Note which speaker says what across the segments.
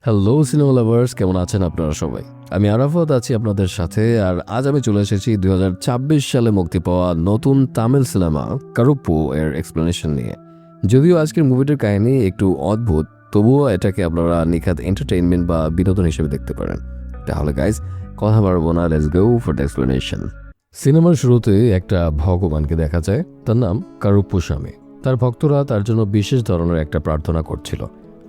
Speaker 1: Hello cinema lovers, কেমন আছেন আপনারা সবাই? আমি আরাফাত আছি আপনাদের সাথে। আর আজ আমি চলে এসেছি 2026 সালে মুক্তি পাওয়া নতুন তামিল সিনেমা কারুপ্পু এর এক্সপ্লেনেশন নিয়ে। যদিও আজকের মুভিটির কাহিনী একটু অদ্ভুত, তবুও এটাকে আপনারা নিখাত এন্টারটেইনমেন্ট বা বিনোদন হিসেবে দেখতে পারেন। তাহলে গাইজ, কথা বাড়বো না, let's go for the explanation. সিনেমার শুরুতে একটা ভগবানকে দেখা যায়, তার নাম কারুপ্পু স্বামী। তার ভক্তরা তার জন্য বিশেষ ধরনের একটা প্রার্থনা করছিল,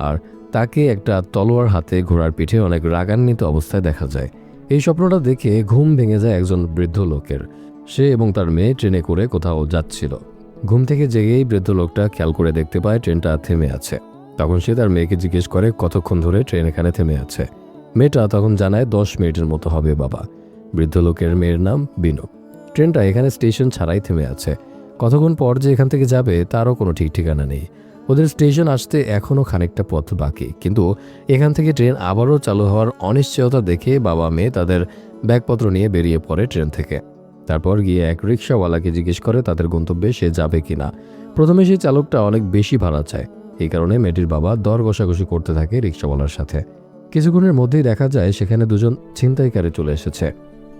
Speaker 1: আর তাকে একটা তলোয়ার হাতে ঘোড়ার পিঠে অনেক রাগান্বিত অবস্থায় দেখা যায়। এই স্বপ্নটা দেখে ঘুম ভেঙে যায় একজন বৃদ্ধ লোকের। সে এবং তার মেয়ে ট্রেনে করে কোথাও যাচ্ছিল। ঘুম থেকে জেগেই বৃদ্ধ লোকটা খেয়াল করে দেখতে পায় ট্রেনটা থেমে আছে। তখন সে তার মেয়েকে জিজ্ঞেস করে কতক্ষণ ধরে ট্রেন এখানে থেমে আছে। মেয়েটা তখন জানায় 10 মিনিটের মতো হবে বাবা। বৃদ্ধ লোকের মেয়ের নাম বিনু। ট্রেনটা এখানে স্টেশন ছাড়াই থেমে আছে। কতক্ষণ পর যে এখান থেকে যাবে তারও কোনো ঠিক ঠিকানা নেই। ওদের স্টেশন আসতে এখনও খানিকটা পথ বাকি, কিন্তু এখান থেকে ট্রেন আবারও চালু হওয়ার অনিশ্চয়তা দেখে বাবা মেয়ে তাদের ব্যাগপত্র নিয়ে বেরিয়ে পড়ে ট্রেন থেকে। তারপর গিয়ে এক রিক্সাওয়ালাকে জিজ্ঞেস করে তাদের গন্তব্যে সে যাবে কিনা। প্রথমে সেই চালকটা অনেক বেশি ভাড়া চায়। এই কারণে মেয়েটির বাবা দর ঘষাঘষি করতে থাকে রিক্সাওয়ালার সাথে। কিছুক্ষণের মধ্যেই দেখা যায় সেখানে দুজন ছিনতাইকারী চলে এসেছে।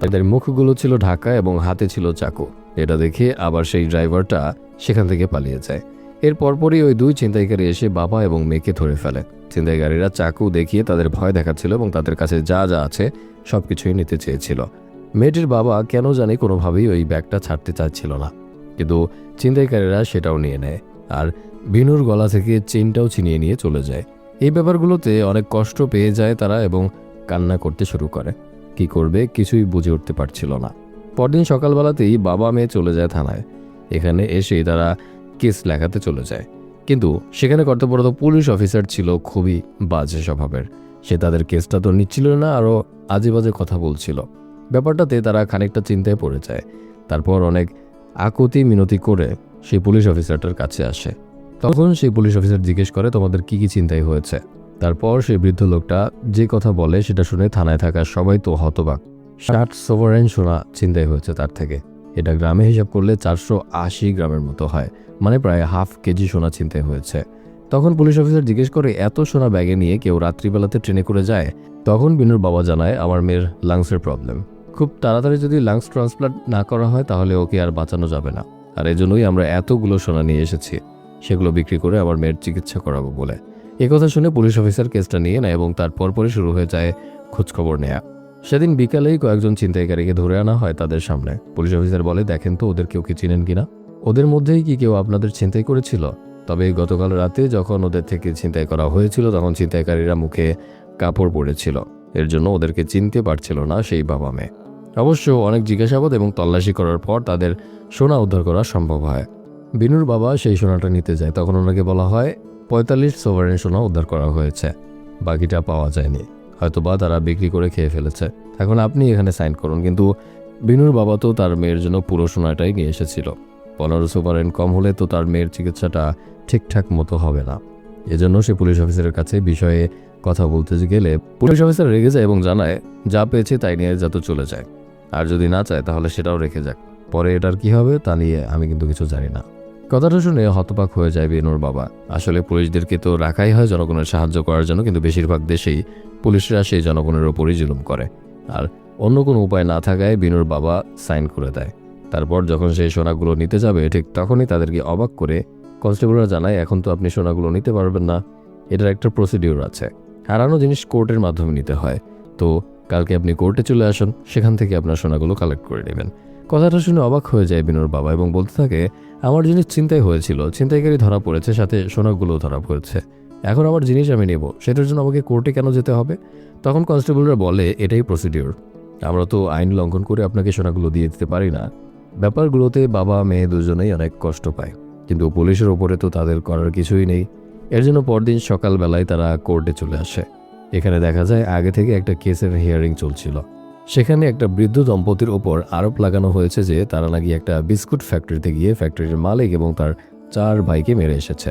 Speaker 1: তাদের মুখগুলো ছিল ঢাকা এবং হাতে ছিল চাকু। এটা দেখে আবার সেই ড্রাইভারটা সেখান থেকে পালিয়ে যায়। এর পরপরই ওই দুই ছিনতাইকারী এসে বাবা এবং মেয়েকে ধরে ফেলে। ছিনতাইকারীরা চাকু দেখিয়ে তাদের ভয় দেখাচ্ছিল এবং তাদের কাছে যা যা আছে সবকিছুই নিতে চেয়েছিল। মেয়েটির বাবা কেন জানি কোনোভাবেই ওই ব্যাগটা ছাড়তে চাচ্ছিল না, কিন্তু ছিনতাইকারীরা সেটাও নিয়ে নেয়। আর বিনুর গলা থেকে চেনটাও ছিনিয়ে নিয়ে চলে যায়। এই ব্যাপারগুলোতে অনেক কষ্ট পেয়ে যায় তারা এবং কান্না করতে শুরু করে। কি করবে কিছুই বুঝে উঠতে পারছিল না। পরদিন সকালবেলাতেই বাবা মেয়ে চলে যায় থানায়। এখানে এসে তারা কেস লেখাতে চলে যায়, কিন্তু সেখানে কর্তব্যরত পুলিশ অফিসার ছিল খুবই বাজে স্বভাবের। সে তাদের কেসটা তো নিচ্ছিল না, আরও আজে বাজে কথা বলছিল। ব্যাপারটাতে তারা খানিকটা চিন্তায় পড়ে যায়। তারপর অনেক আকুতি মিনতি করে সেই পুলিশ অফিসারটার কাছে আসে। তখন সেই পুলিশ অফিসার জিজ্ঞেস করে তোমাদের কি কি চিন্তাই হয়েছে। তারপর সেই বৃদ্ধ লোকটা যে কথা বলে সেটা শুনে থানায় থাকা সবাই তো হতবাক। 60 সোভারেন সোনা চিন্তাই হয়েছে তার থেকে। এটা গ্রামে হিসাব করলে 480 গ্রামের মতো হয়, মানে প্রায় হাফ কেজি সোনা ছিনতাই হয়েছে। তখন পুলিশ অফিসার জিজ্ঞেস করে এত সোনা ব্যাগে নিয়ে কেউ রাত্রিবেলাতে ট্রেনে করে যায়? তখন বিনুর বাবা জানায় আমার মেয়ের লাংসের প্রবলেম। খুব তাড়াতাড়ি যদি লাংস ট্রান্সপ্লান্ট না করা হয় তাহলে ওকে আর বাঁচানো যাবে না। আর এজন্যই আমরা এতগুলো সোনা নিয়ে এসেছি, সেগুলো বিক্রি করে আমার মেয়ের চিকিৎসা করাবো বলে। কথা শুনে পুলিশ অফিসার কেসটা নিয়ে নেয় এবং তার পরপরই শুরু হয়ে যায় খোঁজখবর নেয়া। সেদিন বিকালেই কয়েকজন ছিনতাইকারীকে ধরে আনা হয় তাদের সামনে। পুলিশ অফিসার বলে দেখেন তো ওদের কেউ কি চিনেন কিনা, ওদের মধ্যেই কি কেউ আপনাদের ছিনতাই করেছিল? তবে গতকাল রাতে যখন ওদের থেকে ছিনতাই করা হয়েছিল তখন ছিনতাইকারীরা মুখে কাপড় পরেছিল, এর জন্য ওদেরকে চিনতে পারছিল না সেই বাবা মেয়ে। অবশ্য অনেক জিজ্ঞাসাবাদ এবং তল্লাশি করার পর তাদের সোনা উদ্ধার করা সম্ভব হয়। বিনুর বাবা সেই সোনাটা নিতে যায়, তখন ওনাকে বলা হয় 45 সোভারেন সোনা উদ্ধার করা হয়েছে, বাকিটা পাওয়া যায়নি, হয়তোবা তারা বিক্রি করে খেয়ে ফেলেছে। এখন আপনি এখানে সাইন করুন। কিন্তু বিনুর বাবা তো তার মেয়ের জন্য পুরো সোনাটাই নিয়ে এসেছিল। 15 সোভারেন কম হলে তো তার মেয়ের চিকিৎসাটা ঠিকঠাক মতো হবে না। এজন্য সে পুলিশ অফিসারের কাছে বিষয়ে কথা বলতে গেলে পুলিশ অফিসার রেগে যায় এবং জানায় যা পেয়েছে তাই নিয়ে যাতে চলে যায়, আর যদি না চায় তাহলে সেটাও রেখে যাক, পরে এটার কি হবে তা নিয়ে আমি কিন্তু কিছু জানি না। কথাটা শুনে হতবাক হয়ে যায় বিনুর বাবা। আসলে পুলিশদেরকে তো রাখাই হয় জনগণের সাহায্য করার জন্য, কিন্তু বেশিরভাগ দেশেই পুলিশরা সেই জনগণের ওপরই জুলুম করে। আর অন্য কোনো উপায় না থাকায় বিনুর বাবা সাইন করে দেয়। তারপর যখন সেই সোনাগুলো নিতে যাবে ঠিক তখনই তাদেরকে অবাক করে কনস্টেবলরা জানায় এখন তো আপনি সোনাগুলো নিতে পারবেন না, এটার একটা প্রসিডিউর আছে। হারানো জিনিস কোর্টের মাধ্যমে নিতে হয়, তো কালকে আপনি কোর্টে চলে আসুন, সেখান থেকে আপনার সোনাগুলো কালেক্ট করে নেবেন। কথাটা শুনে অবাক হয়ে যায় বিনুর বাবা এবং বলতে থাকে আমার জিনিস ছিনতাই হয়েছিল, ছিনতাইকারী ধরা পড়েছে, সাথে সোনাগুলো ধরা পড়েছে। এখন আমার জিনিস আমি নেব, সেটার জন্য আমাকে কোর্টে কেন যেতে হবে? তখন কনস্টেবলরা বলে এটাই প্রসিডিউর, আমরা তো আইন লঙ্ঘন করে আপনাকে সোনাগুলো দিয়ে দিতে পারি না। ব্যাপারগুলোতে বাবা মেয়ে দুজনেই অনেক কষ্ট পায়, কিন্তু পুলিশের ওপরে তো তাদের করার কিছুই নেই। এর জন্য পরদিন সকালবেলায় তারা কোর্টে চলে আসে। এখানে দেখা যায় আগে থেকে একটা কেসের হিয়ারিং চলছিল। সেখানে একটা বৃদ্ধ দম্পতির ওপর আরোপ লাগানো হয়েছে যে তারা নাকি একটা বিস্কুট ফ্যাক্টরিতে গিয়ে ফ্যাক্টরির মালিক এবং তার 4 ভাইকে মেরে এসেছে।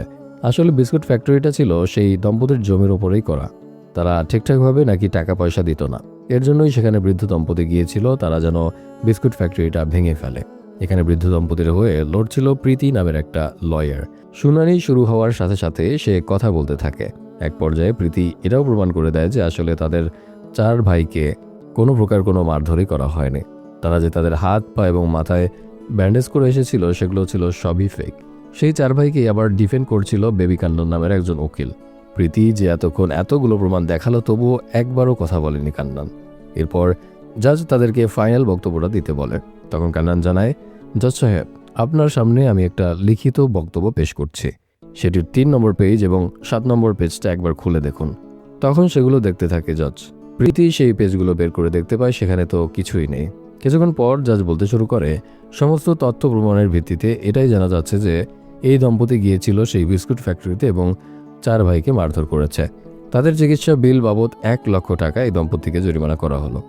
Speaker 1: আসলে বিস্কুট ফ্যাক্টরিটা ছিল সেই দম্পতির জমির ওপরেই করা। তারা ঠিকঠাকভাবে নাকি টাকা পয়সা দিত না, এর জন্যই সেখানে বৃদ্ধ দম্পতি গিয়েছিল তারা যেন বিস্কুট ফ্যাক্টরিটা ভেঙে ফেলে। এখানে বৃদ্ধ দম্পতির হয়ে লড়ছিল প্রীতি নামের একটা লয়ার। শুনানি শুরু হওয়ার সাথে সাথে সে কথা বলতে থাকে। এক পর্যায়ে প্রীতি এটাও প্রমাণ করে দেয় যে আসলে তাদের 4 ভাইকে কোনো প্রকার কোনো মারধরই করা হয়নি। তারা যে তাদের হাত পা এবং মাথায় ব্যান্ডেজ করে এসেছিল সেগুলো ছিল সবই ফেক। সেই 4 ভাইকে আবার ডিফেন্ড করছিল বেবি কান্নান নামের একজন উকিল। প্রীতি যে এতক্ষণ এতগুলো প্রমাণ দেখালো তবুও একবারও কথা বলেনি কান্নান। এরপর জাজ তাদেরকে ফাইনাল বক্তব্যটা দিতে বলে। তখন কান্নান জানায়, জজ সাহেব, আপনার সামনে আমি একটা লিখিত বক্তব্য পেশ করছি। সেটির 3 নম্বর পেজ এবং 7 নম্বর পেজটা একবার খুলে দেখুন। তখন সেগুলো দেখতে থাকে জজ। প্রীতি সেই পেজগুলো বের করে দেখতে পায় সেখানে তো কিছুই নেই। কিছুক্ষণ পর জাজ বলতে শুরু করে, সমস্ত তথ্য প্রমাণের ভিত্তিতে এটাই জানা যাচ্ছে যে এই দম্পতি গিয়েছিল সেই বিস্কুট ফ্যাক্টরিতে এবং 4 ভাইকে মারধর করেছে। তাদের চিকিৎসা বিল বাবদ 1 লক্ষ টাকা এই দম্পতিকে জরিমানা করা হলো।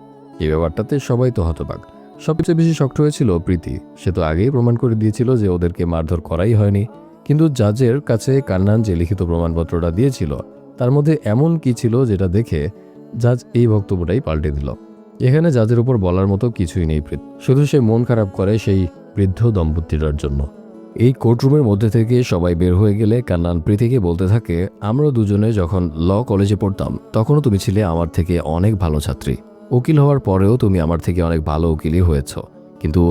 Speaker 1: এই ব্যাপারটাতে সবাই তো হতবাক। সবচেয়ে বেশি শক্ত হয়েছিল প্রীতি। সে তো আগেই প্রমাণ করে দিয়েছিল যে ওদেরকে মারধর করাই হয়নি, কিন্তু জাজের কাছে কান্নান যে লিখিত প্রমাণপত্রটা দিয়েছিল তার মধ্যে এমন কি ছিল যেটা দেখে জাজ এই বক্তব্যটাই পাল্টে দিল। এখানে জাজের উপর বলার মতো কিছুই নেই, শুধু সে মন খারাপ করে সেই বৃদ্ধ দম্পতিটার জন্য। এই কোর্টরুমের মধ্যে থেকে সবাই বের হয়ে গেলে কান্নান প্রীতিকে বলতে থাকে, আমরা দুজনে যখন ল কলেজে পড়তাম তখনও তুমি ছিলে আমার থেকে অনেক ভালো ছাত্রী। উকিল হওয়ার পরেও তুমি আমার থেকে অনেক ভালো উকিলই হয়েছ, কিন্তু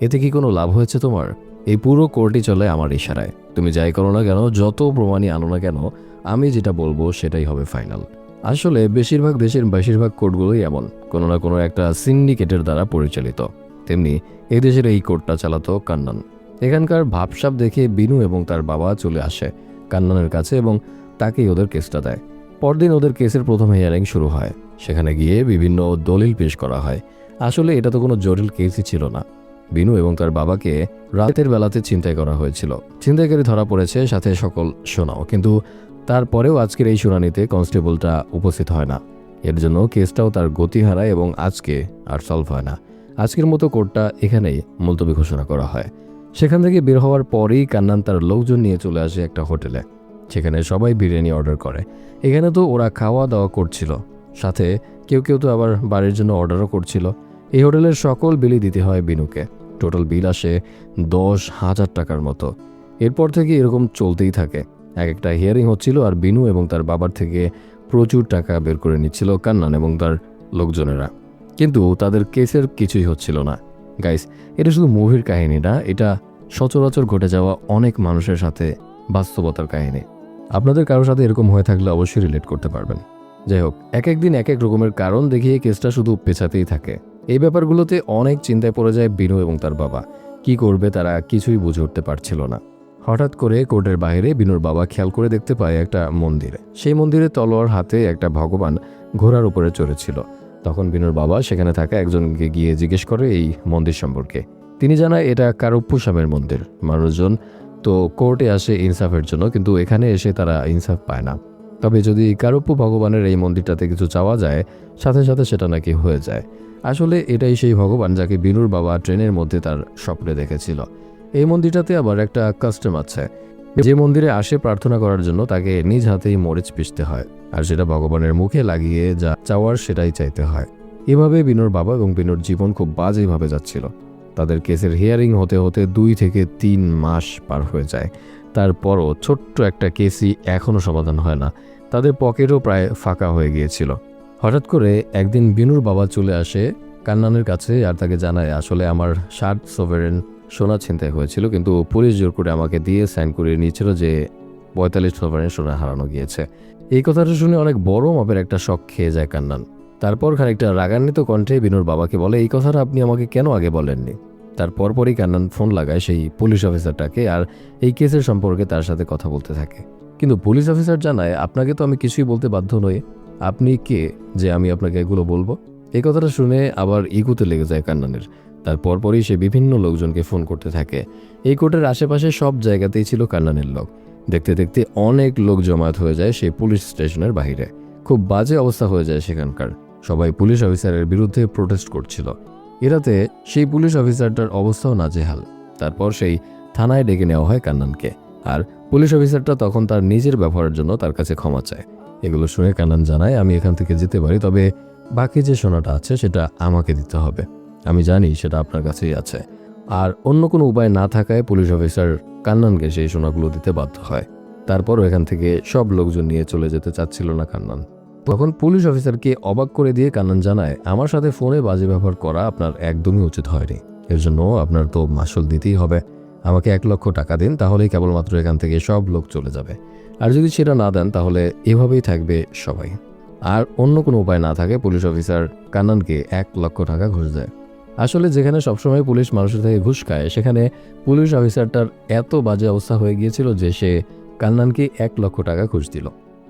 Speaker 1: এতে কি কোনো লাভ হয়েছে তোমার? এই পুরো কোর্টই চলে আমার ইশারায়। তুমি যাই করো না কেন, যত প্রমাণই আনো না কেন, আমি যেটা বলবো সেটাই হবে ফাইনাল। আসলে বেশিরভাগ দেশের বেশিরভাগ কোর্টগুলোই এমন, কোনো না কোনো একটা সিন্ডিকেটের দ্বারা পরিচালিত। তেমনি এই দেশের এই কোর্টটা চালাতো কান্নান। এখানকার ভাবসাব দেখে বিনু এবং তার বাবা চলে আসে কান্নানের কাছে এবং তাকেই ওদের কেসটা দেয়। পরদিন ওদের কেসের প্রথম হিয়ারিং শুরু হয়। সেখানে গিয়ে বিভিন্ন দলিল পেশ করা হয়। আসলে এটা তো কোনো জটিল কেসই ছিল না। বিনু এবং তার বাবাকে রাতের বেলাতে ছিনতাই করা হয়েছিল। ছিনতাইকারী ধরা পড়েছে, সাথে সকল সোনাও। কিন্তু তারপরেও আজকের এই শুনানিতে কনস্টেবলটা উপস্থিত হয় না। এর জন্য কেসটাও তার গতি হারায় এবং আজকে আর সলভ হয় না। আজকের মতো কোর্টটা এখানেই মুলতবি ঘোষণা করা হয়। সেখান থেকে বের হওয়ার পরেই কান্নান তার লোকজন নিয়ে চলে আসে একটা হোটেলে। সেখানে সবাই বিরিয়ানি অর্ডার করে। এখানে তো ওরা খাওয়া দাওয়া করছিল, সাথে কেউ কেউ তো আবার বাড়ির জন্য অর্ডারও করছিল। এই হোটেলের সকল বিলই দিতে হয় বিনুকে। টোটাল বিল আসে 10,000 টাকার মতো। এরপর থেকে এরকম চলতেই থাকে। এক একটা হিয়ারিং হচ্ছিল আর বিনু এবং তার বাবার থেকে প্রচুর টাকা বের করে নিচ্ছিল কান্নান এবং তার লোকজনেরা। কিন্তু তাদের কেসের কিছুই হচ্ছিল না। গাইস, এটা শুধু মুভির কাহিনী না, এটা সচরাচর ঘটে যাওয়া অনেক মানুষের সাথে বাস্তবতার কাহিনী। আপনাদের কারোর সাথে এরকম হয়ে থাকলে অবশ্যই রিলেট করতে পারবেন। যাই হোক, এক একদিন এক এক রকমের কারণ দেখিয়ে কেসটা শুধু পেছাতেই থাকে। এই ব্যাপারগুলোতে অনেক চিন্তায় পড়ে যায় বিনু এবং তার বাবা। কি করবে তারা কিছুই বুঝে উঠতে পারছিল না। হঠাৎ করে কোর্টের বাইরে বিনুর বাবা খেয়াল করে দেখতে পায় একটা মন্দিরে। সেই মন্দিরে তলোয়ার হাতে একটা ভগবান ঘোড়ার উপরে চড়েছিল। তখন বিনুর বাবা সেখানে থাকা একজনকে গিয়ে জিজ্ঞেস করে এই মন্দির সম্পর্কে। তিনি জানায় এটা কারুপ্পু স্বামীর মন্দির। মানুষজন তো কোর্টে আসে ইনসাফের জন্য, কিন্তু এখানে এসে তারা ইনসাফ পায় না। তবে যদি কারুপ্পু ভগবানের এই মন্দিরটাতে কিছু চাওয়া যায়, সাথে সাথে সেটা নাকি হয়ে যায়। আসলে এটাই সেই ভগবান যাকে বিনুর বাবা ট্রেনের মধ্যে তার স্বপ্নে দেখেছিল। এই মন্দিরটাতে আবার একটা কাস্টম আছে। যে মন্দিরে আসে প্রার্থনা করার জন্য তাকে নিজ হাতেই মরিচ পিষতে হয়, আর সেটা ভগবানের মুখে লাগিয়ে যা চাওয়ার সেটাই চাইতে হয়। এভাবে বিনুর বাবা এবং বিনুর জীবন খুব বাজেভাবে যাচ্ছিল। তাদের কেসের হিয়ারিং হতে হতে 2 থেকে 3 মাস পার হয়ে যায়। তারপরও ছোট্ট একটা কেসই এখনও সমাধান হয় না। তাদের পকেটও প্রায় ফাঁকা হয়ে গিয়েছিল। হঠাৎ করে একদিন বিনুর বাবা চলে আসে কান্নানের কাছে আর তাকে জানায়, আসলে আমার 60 সভারেন সোনা ছিনতাই হয়েছিল, কিন্তু পুলিশ জোর করে আমাকে দিয়ে সাইন করিয়ে নিয়েছিল যে 45 সভারেন সোনা হারানো গিয়েছে। এই কথাটা শুনে অনেক বড় মাপের একটা শক খেয়ে যায় কান্নান। তারপর খানিকটা রাগান্বিত কণ্ঠে বিনুর বাবাকে বলে, এই কথাটা আপনি আমাকে কেন আগে বলেননি? তারপরই কান্নান ফোন লাগায় সেই পুলিশ অফিসারটাকে আর এই কেসের সম্পর্কে তার সাথে কথা বলতে থাকে। কিন্তু পুলিশ অফিসার জানায়, আপনাকে তো আমি কিছুই বলতে বাধ্য নই। আপনি কে যে আমি আপনাকে এগুলো বলবো? এই কথাটা শুনে আবার ইগুতে লেগে যায় কান্নানের। তারপরই সে বিভিন্ন লোকজনকে ফোন করতে থাকে। এই কোর্টের আশেপাশে সব জায়গাতেই ছিল কান্নানের লোক। দেখতে দেখতে অনেক লোক জমায়েত হয়ে যায় সেই পুলিশ স্টেশনের বাইরে। খুব বাজে অবস্থা হয়ে যায় সেখানকার। সবাই পুলিশ অফিসারের বিরুদ্ধে প্রোটেস্ট করছিল। এরাতে সেই পুলিশ অফিসারটার অবস্থাও নাজেহাল। তারপর সেই থানায় ডেকে নেওয়া হয় কান্নানকে, আর পুলিশ অফিসারটা তখন তার নিজের ব্যবহারের জন্য তার কাছে ক্ষমা চায়। এগুলো শুনে কান্নান জানায়, আমি এখান থেকে যেতে পারি, তবে বাকি যে সোনাটা আছে সেটা আমাকে দিতে হবে। আমি জানি সেটা আপনার কাছেই আছে। আর অন্য কোনো উপায় না থাকায় পুলিশ অফিসার কান্নানকে সেই সোনাগুলো দিতে বাধ্য হয়। তারপরও এখান থেকে সব লোকজন নিয়ে চলে যেতে চাচ্ছিল না কান্নান। তখন পুলিশ অফিসারকে অবাক করে দিয়ে কান্নান জানায়, আমার সাথে ফোনে বাজে ব্যবহার করা আপনার একদমই উচিত হয়নি, এর জন্য আপনার তো মাসুল দিতেই হবে। আমাকে 1 লক্ষ টাকা দিন, তাহলেই কেবলমাত্র এখান থেকে সব লোক চলে যাবে। আর যদি সেটা না দেন তাহলে এভাবেই থাকবে সবাই। আর অন্য কোনো উপায় না থাকে পুলিশ অফিসার কান্নানকে 1 লক্ষ টাকা ঘুষ দেয়। আসলে যেখানে সবসময় পুলিশ মানুষের থেকে ঘুষ খায়, সেখানে পুলিশ অফিসারটার এত বাজে অবস্থা হয়ে গিয়েছিল যে সে কান্নানকে 1 লক্ষ টাকা ঘুষ দিল।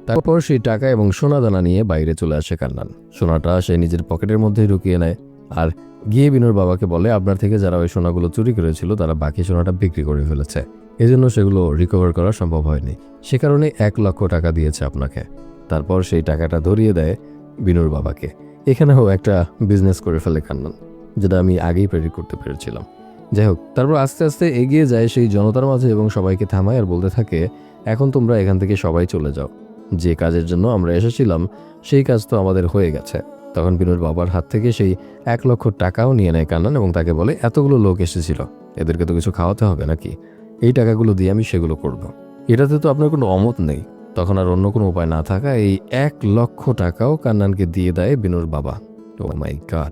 Speaker 1: তারপর সেই টাকা এবং সোনা দানা নিয়ে বাইরে চলে আসে কান্নান। সোনাটা সে নিজের পকেটের মধ্যে ঢুকিয়ে নেয় আর গিয়ে বিনুর বাবাকে বলে, আপনার থেকে যারা ওই সোনাগুলো চুরি করেছিল তারা বাকি সোনাটা বিক্রি করে ফেলেছে, এজন্য সেগুলো রিকভার করা সম্ভব হয়নি, সে কারণে 1 লক্ষ টাকা দিয়েছে আপনাকে। তারপর সেই টাকাটা ধরিয়ে দেয় বিনুর বাবাকে। এখানেও একটা বিজনেস করে ফেলে কান্নান, যেটা আমি আগেই প্রেডিক্ট করতে পেরেছিলাম। যাই হোক, তারপর আস্তে আস্তে এগিয়ে যায় সেই জনতার মাঝে এবং সবাইকে থামায় আর বলতে থাকে, এখন তোমরা এখান থেকে সবাই চলে যাও, যে কাজের জন্য আমরা এসেছিলাম সেই কাজ তো আমাদের হয়ে গেছে। তখন বিনুর বাবার হাত থেকে সেই 1 লক্ষ টাকাও নিয়ে নেয় কান্নান এবং তাকে বলে, এতগুলো লোক এসেছিল, এদেরকে তো কিছু খাওয়াতে হবে নাকি, এই টাকাগুলো দিয়ে আমি সেগুলো করব। এটাতে তো আপনার কোনো অমত নেই। তখন আর অন্য কোনো উপায় না থাকা এই 1 লক্ষ টাকাও কান্নানকে দিয়ে দেয় বিনুর বাবা। ও মাই গড!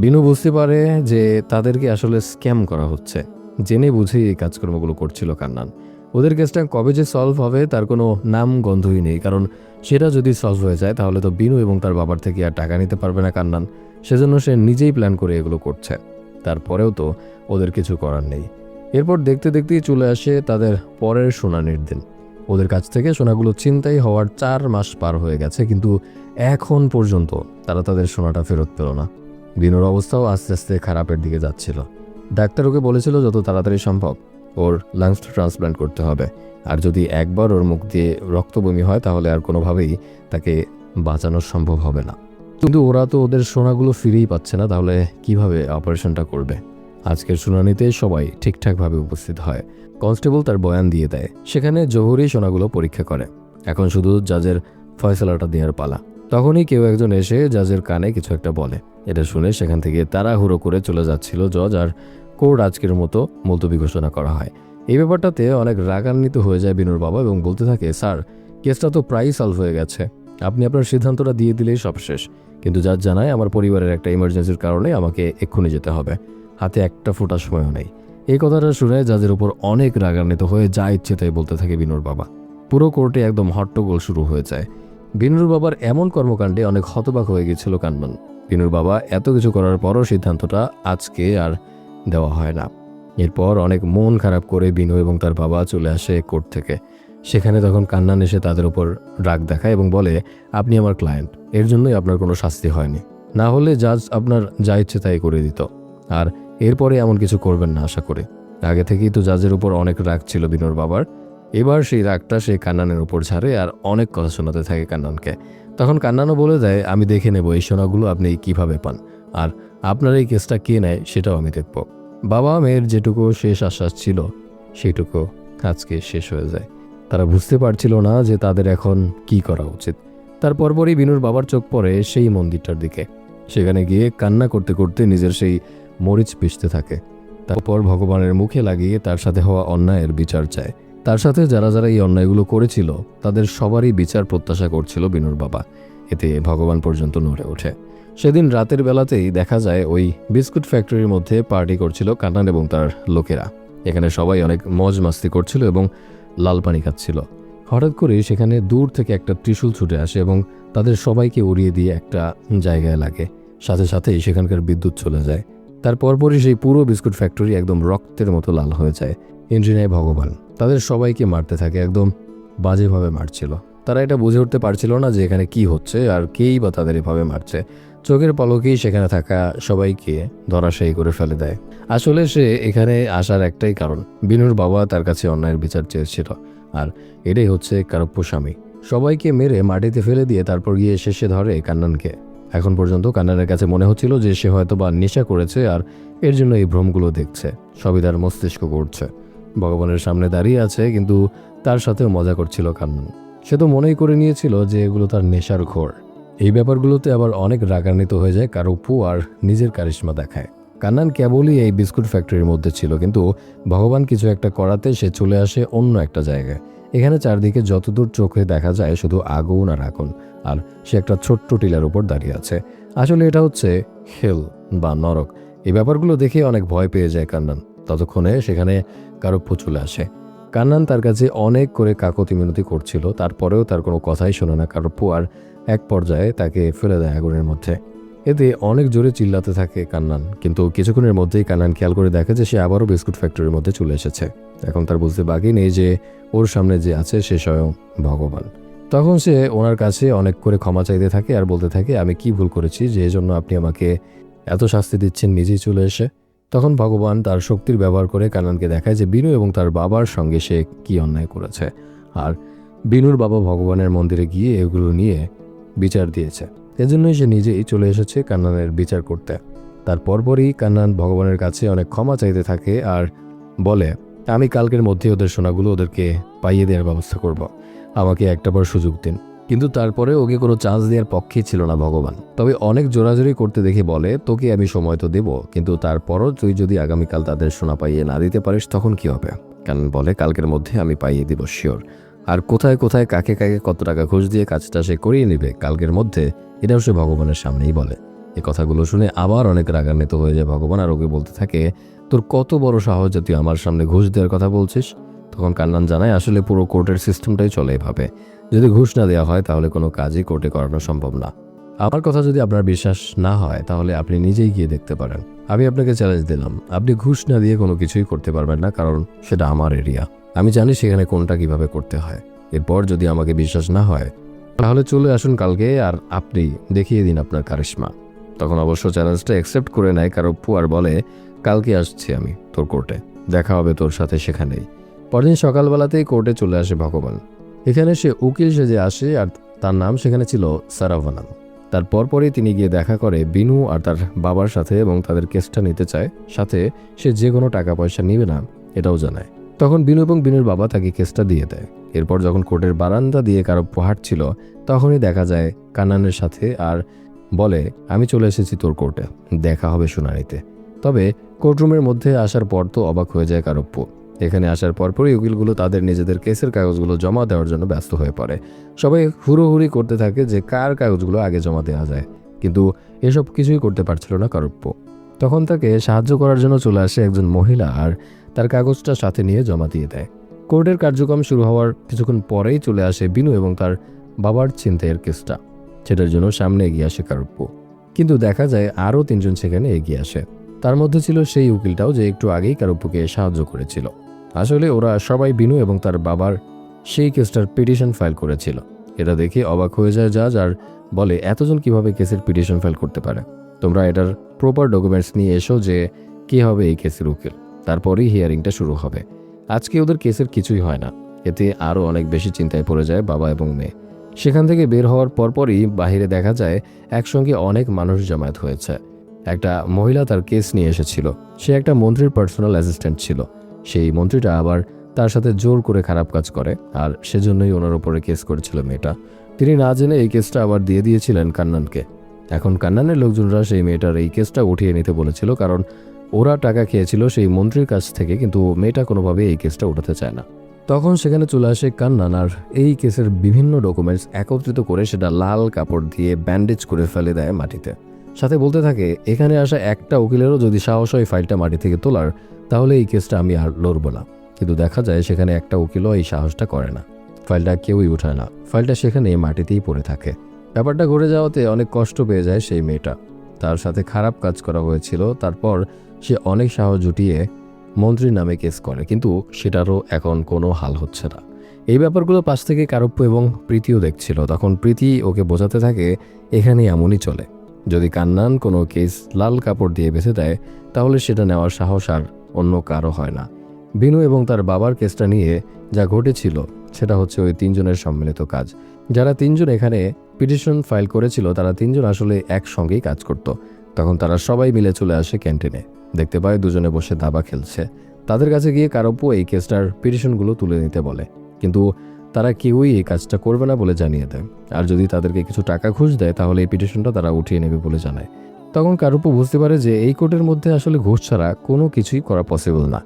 Speaker 1: বিনু বুঝতে পারে যে তাদেরকে আসলে স্ক্যাম করা হচ্ছে। জেনে বুঝে এই কাজকর্মগুলো করছিল কান্নান। ওদের কেসটা কবে যে সলভ হবে তার কোনো নাম গন্ধই নেই, কারণ সেটা যদি সলভ হয়ে যায় তাহলে তো বিনু এবং তার বাবার থেকে আর টাকা নিতে পারবে না কান্নান। সেজন্য সে নিজেই প্ল্যান করে এগুলো করছে। তারপরেও তো ওদের কিছু করার নেই। এরপর দেখতে দেখতেই চলে আসে তাদের পরের শুনানির দিন। ওদের কাছ থেকে সোনাগুলো ছিনতাই হওয়ার 4 মাস পার হয়ে গেছে, কিন্তু এখন পর্যন্ত তারা তাদের সোনাটা ফেরত পেল না। বিনুর অবস্থাও আস্তে আস্তে খারাপের দিকে যাচ্ছিল। ডাক্তার ওকে বলেছিল যত তাড়াতাড়ি সম্ভব ওর লাংস ট্রান্সপ্লান্ট করতে হবে, আর যদি একবার ওর মুখ দিয়ে রক্ত বমি হয় তাহলে আর কোনোভাবেই তাকে বাঁচানো সম্ভব হবে না। কিন্তু ওরা তো ওদের সোনাগুলো ফিরেই পাচ্ছে না, তাহলে কিভাবে অপারেশনটা করবে? আজকের শুনানিতে সবাই ঠিকঠাকভাবে উপস্থিত হয়। কনস্টেবল তার বয়ান দিয়ে দেয়। সেখানে জহুরি সোনাগুলো পরীক্ষা করে। এখন শুধু জাজের ফয়সালাটা দেওয়ার পালা। তখনই কেউ একজন এসে জাজের কানে কিছু একটা বলে। এটা শুনে সেখান থেকে তাড়াহুড়ো করে চলে যাচ্ছিল জজ, আর কোর্ট আজকের মতো মুলতবি ঘোষণা করা হয়। এই ব্যাপারটাতে অনেক রাগান্বিত হয়ে যায় বিনুর বাবা এবং বলতে থাকে, স্যার, কেসটা তো প্রায় সলভ হয়ে গেছে, আপনি আপনার সিদ্ধান্তটা দিয়ে দিলেই সব শেষ। কিন্তু জাজ জানায় আমার পরিবারের একটা ইমার্জেন্সির কারণে আমাকে এক্ষুনি যেতে হবে, হাতে একটা ফোঁটা সময়ও নেই। এই কথাটা শুনে জাজের উপর অনেক রাগান্বিত হয়ে যা ইচ্ছে তাই বলতে থাকে বিনুর বাবা। পুরো কোর্টে একদম হট্টগোল শুরু হয়ে যায়। বিনুর বাবার এমন কর্মকাণ্ডে অনেক হতবাক হয়ে গেছিল কান্নান। বিনুর বাবা এত কিছু করার পরও সিদ্ধান্তটা আজকে আর দেওয়া হয় না। এরপর অনেক মন খারাপ করে বিনু এবং তার বাবা চলে আসে কোর্ট থেকে। সেখানে তখন কান্নান এসে তাদের উপর রাগ দেখায় এবং বলে, আপনি আমার ক্লায়েন্ট, এর জন্যই আপনার কোনো শাস্তি হয়নি, না হলে জাজ আপনার যা ইচ্ছে তাই করে দিত। আর এরপরে এমন কিছু করবেন না আশা করি। আগে থেকেই তো জাজের উপর অনেক রাগ ছিল বিনুর বাবার। এবার সেই রাগটা সে কান্নানের উপর ঝাড়ে আর অনেক কথা শোনাতে থাকে কান্নানকে। তখন কান্নানও বলে দেয়, আমি দেখে নেব এই সোনাগুলো আপনি কিভাবে পান, আর আপনার এই কেসটা কে নেয় সেটাও আমি দেখব। বাবা মেয়ের যেটুকু শেষ আশ্বাস ছিল সেটুকু আজকে শেষ হয়ে যায়। তারা বুঝতে পারছিল না যে তাদের এখন কি করা উচিত। তার পরপরই বিনুর বাবার চোখ পড়ে সেই মন্দিরটার দিকে। সেখানে গিয়ে কান্না করতে করতে নিজের সেই মরিচ পিষতে থাকে। তারপর ভগবানের মুখে লাগিয়ে তার সাথে হওয়া অন্যায়ের বিচার চায়। তার সাথে যারা যারা এই অন্যায়গুলো করেছিল তাদের সবারই বিচার প্রত্যাশা করছিল বিনুর বাবা। এতে ভগবান পর্যন্ত নড়ে ওঠে। সেদিন রাতের বেলাতেই দেখা যায় ওই বিস্কুট ফ্যাক্টরির মধ্যে পার্টি করছিল কান্নান এবং তার লোকেরা। এখানে সবাই অনেক মজ মাস্তি করছিল এবং লাল পানি খাচ্ছিল। হঠাৎ করে সেখানে দূর থেকে একটা ত্রিশূল ছুটে আসে এবং তাদের সবাইকে উড়িয়ে দিয়ে একটা জায়গায় লাগে। সাথে সাথেই সেখানকার বিদ্যুৎ চলে যায়। তার পরপরই সেই পুরো বিস্কুট ফ্যাক্টরি একদম রক্তের মতো লাল হয়ে যায়। ইঞ্জিনিয়ার ভগবান তাদের সবাইকে মারতে থাকে, একদম বাজেভাবে মারছিল। তারা এটা বুঝে উঠতে পারছিল না যে এখানে কি হচ্ছে আর কেই বা তাদের এভাবে মারছে। চোখের পলকেই সেখানে থাকা সবাইকে ধরাশায়ী করে ফেলে দেয়। আসলে সে এখানে আসার একটাই কারণ, বিনুর বাবা তার কাছে অন্যায়ের বিচার চেয়েছিল, আর এটাই হচ্ছে কারপ্য স্বামী। সবাইকে মেরে মাটিতে ফেলে দিয়ে তারপর গিয়ে শেষে ধরে কান্নানকে। এখন পর্যন্ত কান্নানের কাছে মনে হচ্ছিল যে সে হয়তো বা নেশা করেছে আর এর জন্য এই ভ্রমগুলো দেখছে, সবই তার মস্তিষ্ক করছে। ভগবানের সামনে দাঁড়িয়ে আছে কিন্তু তার সাথেও মজা করছিল কান্নান। সে তো মনেই করে নিয়েছিল যে এগুলো তার নেশার ঘোর। এই ব্যাপারগুলোতে আবার অনেক রাগান্বিত হয়ে যায় কারপ্পু আর নিজের কারিশমা দেখায়। কান্নান কেবলই এই বিস্কুট ফ্যাক্টরির মধ্যে ছিল, কিন্তু ভগবান কিছু একটা করাতে সে চলে আসে অন্য একটা জায়গায়। এখানে চারদিকে যতদূর চোখে দেখা যায় শুধু আগুন আর আগুন, আর সে একটা ছোট্ট টিলার উপর দাঁড়িয়ে আছে। আসলে এটা হচ্ছে হেল বা নরক। এই ব্যাপারগুলো দেখে অনেক ভয় পেয়ে যায় কান্নান। ততক্ষণে সেখানে কারপ্পু চলে আসে। কান্নান তার কাছে অনেক করে কাকতি মিনতি করছিল, তারপরেও তার কোনো কথাই শোনে না কারপ্পু, আর এক পর্যায়ে তাকে ফেলে দেয় আগুনের মধ্যে। এতে অনেক জোরে চিল্লাতে থাকে কান্নান, কিন্তু কিছুক্ষণের মধ্যেই কান্নান খেয়াল করে দেখে যে সে আবারও বিস্কুট ফ্যাক্টরির মধ্যে চলে এসেছে। এখন তার বুঝতে বাকি নেই যে ওর সামনে যে আছে সে স্বয়ং ভগবান। তখন সে ওনার কাছে অনেক করে ক্ষমা চাইতে থাকে আর বলতে থাকে, আমি কি ভুল করেছি যে জন্য আপনি আমাকে এত শাস্তি দিচ্ছেন নিজেই চলে এসে। তখন ভগবান তার শক্তির ব্যবহার করে কান্নানকে দেখায় যে বিনু এবং তার বাবার সঙ্গে সে কি অন্যায় করেছে, আর বিনুর বাবা ভগবানের মন্দিরে গিয়ে এগুলো নিয়ে বিচার দিয়েছে। এজন্যই সে নিজেই চলে এসেছে কান্নানের বিচার করতে। তার পরপরই কান্নান ভগবানের কাছে অনেক ক্ষমা চাইতে থাকে আর বলে, আমি কালকের মধ্যে ওদের সোনাগুলো ওদেরকে পাইয়ে দেওয়ার ব্যবস্থা করব, আমাকে একটাবার সুযোগ দিন। কিন্তু তারপরে ওকে কোনো চান্স দেওয়ার পক্ষেই ছিল না ভগবান। তবে অনেক জোরাজোরি করতে দেখে বলে, তোকে আমি সময় তো দেব, কিন্তু তারপরও তুই যদি আগামীকাল তাদের সোনা পাইয়ে না দিতে পারিস তখন কি হবে? কারণ বলে, কালকের মধ্যে আমি পাইয়ে দিব শিওর। আর কোথায় কোথায় কাকে কাকে কত টাকা ঘুষ দিয়ে কাজটা সে করিয়ে নেবে কালকের মধ্যে, এটাও সে ভগবানের সামনেই বলে। এই কথাগুলো শুনে আবার অনেক রাগান্বিত হয়ে যায় ভগবান, আর ওকে বলতে থাকে, তোর কত বড় সাহস যে তুই আমার সামনে ঘুষ দেওয়ার কথা বলছিস? তখন কান্নান জানায়, আসলে পুরো কোর্টের সিস্টেমটাই চলে এভাবে, যদি ঘুষ না দেওয়া হয় তাহলে কোনো কাজই কোর্টে করানো সম্ভব না। আমার কথা যদি আপনার বিশ্বাস না হয় তাহলে আপনি নিজেই গিয়ে দেখতে পারেন। আমি আপনাকে চ্যালেঞ্জ দিলাম, আপনি ঘুষ না দিয়ে কোনো কিছুই করতে পারবেন না, কারণ সেটা আমার এরিয়া। আমি জানি সেখানে কোনটা কিভাবে করতে হয়। এরপর যদি আমাকে বিশ্বাস না হয় তাহলে চলে আসুন কালকে আর আপনি দেখিয়ে দিন আপনার কারিশমা। তখন অবশ্য চ্যালেঞ্জটা অ্যাকসেপ্ট করে নেয় কারপ্পু আর বলে, কালকে আসছি আমি তোর কোর্টে, দেখা হবে তোর সাথে সেখানেই। পরদিন সকালবেলাতেই কোর্টে চলে আসে ভগবান। এখানে সে উকিল সেজে আসে আর তার নাম সেখানে ছিল সারাভানাম। তার পরপরই তিনি গিয়ে দেখা করে বিনু আর তার বাবার সাথে এবং তাদের কেসটা নিতে চায়, সাথে সে যে কোনো টাকা পয়সা নিবে না এটাও জানায়। তখন বিনু এবং বিনুর বাবা তাকে কেসটা দিয়ে দেয়। এরপর যখন কোর্টের বারান্দা দিয়ে কারপ্পু হাঁটছিল তখনই দেখা যায় কান্নানের সাথে, আর বলে, আমি চলে এসেছি তোর কোর্টে, দেখা হবে শুনানিতে। তবে কোর্টরুমের মধ্যে আসার পর তো অবাক হয়ে যায় কারপ্পু। এখানে আসার পরপরই উকিলগুলো তাদের নিজেদের কেসের কাগজগুলো জমা দেওয়ার জন্য ব্যস্ত হয়ে পড়ে। সবাই হুড়োহুড়ি করতে থাকে যে কার কাগজগুলো আগে জমা দেওয়া যায়, কিন্তু এসব কিছুই করতে পারছিল না কারপ্পু। তখন তাকে সাহায্য করার জন্য চলে আসে একজন মহিলা আর তার কাগজটা সাথে নিয়ে জমা দিয়ে দেয়। কোর্টের কার্যক্রম শুরু হওয়ার কিছুক্ষণ পরেই চলে আসে বিনু এবং তার বাবার ছিনতাইয়ের কেসটা, সেটার জন্য সামনে এগিয়ে আসে কারপ্পু। কিন্তু দেখা যায় আরও তিনজন সেখানে এগিয়ে আসে। তার মধ্যে ছিল সেই উকিলটাও যে একটু আগেই কারপ্পুকে সাহায্য করেছিল। আসলে ওরা সবাই বিনু এবং তার বাবার সেই কেসটার পিটিশন ফাইল করেছিল। এটা দেখে অবাক হয়ে যায় জাজ আর বলে, এতজন কিভাবে কেসের পিটিশন ফাইল করতে পারে? তোমরা এটার প্রপার ডকুমেন্টস নিয়ে এসো যে কি হবে এই কেসের উকিল, তারপরেই হিয়ারিংটা শুরু হবে। আজকে ওদের কেসের কিছুই হয় না। এতে আরও অনেক বেশি চিন্তায় পড়ে যায় বাবা এবং মেয়ে। সেখান থেকে বের হওয়ার পরপরই বাহিরে দেখা যায় একসঙ্গে অনেক মানুষ জমায়েত হয়েছে। একটা মহিলা তার কেস নিয়ে এসেছিল। সে একটা মন্ত্রীর পার্সোনাল অ্যাসিস্ট্যান্ট ছিল। সেই মন্ত্রীটা আবার তার সাথে জোর করে খারাপ কাজ করে, আর সেজন্যই ওনার উপরে কেস করেছিল মেয়েটা। তিনি না জেনে এই কেসটা আবার দিয়ে দিয়েছিলেন কান্নানকে। এখন কান্নানের লোকজনরা সেই মেয়েটার এই কেসটা উঠিয়ে নিতে বলেছিল, কারণ ওরা টাকা খেয়েছিল সেই মন্ত্রীর কাছ থেকে, কিন্তু মেয়েটা কোনোভাবে এই কেসটা উঠাতে চায় না। তখন সেখানে চলে আসে কান্নান আর এই কেসের বিভিন্ন ডকুমেন্টস একত্রিত করে সেটা লাল কাপড় দিয়ে ব্যান্ডেজ করে ফেলে দেয় মাটিতে। সাথে বলতে থাকে, এখানে আসা একটা উকিলেরও যদি সাহস হয় ফাইলটা মাটি থেকে তোলার, তাহলে এই কেসটা আমি আর লড়ব না। কিন্তু দেখা যায় সেখানে একটা উকিলও এই সাহসটা করে না। ফাইলটা কেউই উঠায় না, ফাইলটা সেখানে মাটিতেই পড়ে থাকে। ব্যাপারটা ঘটে যাওয়াতে অনেক কষ্ট পেয়ে যায় সেই মেয়েটা। তার সাথে খারাপ কাজ করা হয়েছিল, তারপর সে অনেক সাহস জুটিয়ে মন্ত্রীর নামে কেস করে, কিন্তু সেটারও এখন কোনো হাল হচ্ছে না। এই ব্যাপারগুলো পাশ থেকে কারপ্পু এবং প্রীতিও দেখছিল। তখন প্রীতি ওকে বোঝাতে থাকে, এখানে এমনই চলে, যদি কান্নান কোনো কেস লাল কাপড় দিয়ে বেঁচে দেয় তাহলে সেটা নেওয়ার সাহস আর অন্য কারো হয় না। বিনু এবং তার বাবার কেসটা নিয়ে যা ঘটেছিল সেটা হচ্ছে ওই তিনজনের সম্মিলিত কাজ। যারা তিনজন এখানে পিটিশন ফাইল করেছিল তারা তিনজন আসলে একসঙ্গেই কাজ করত। তখন তারা সবাই মিলে চলে আসে ক্যান্টিনে। দেখতে পায় দুজনে বসে দাবা খেলছে। তাদের কাছে গিয়ে কারপ্পু এই কেসটার পিটিশনগুলো তুলে নিতে বলে, কিন্তু তারা কেউই এই কাজটা করবে না বলে জানিয়ে দেয়। আর যদি তাদেরকে কিছু টাকা ঘুষ দেয় তাহলে এই পিটিশনটা তারা উঠিয়ে নেবে বলে জানায়। তখন কারপ্পু বুঝতে পারে যে এই কোর্টের মধ্যে আসলে ঘুষ ছাড়া কোনো কিছুই করা পসিবল না।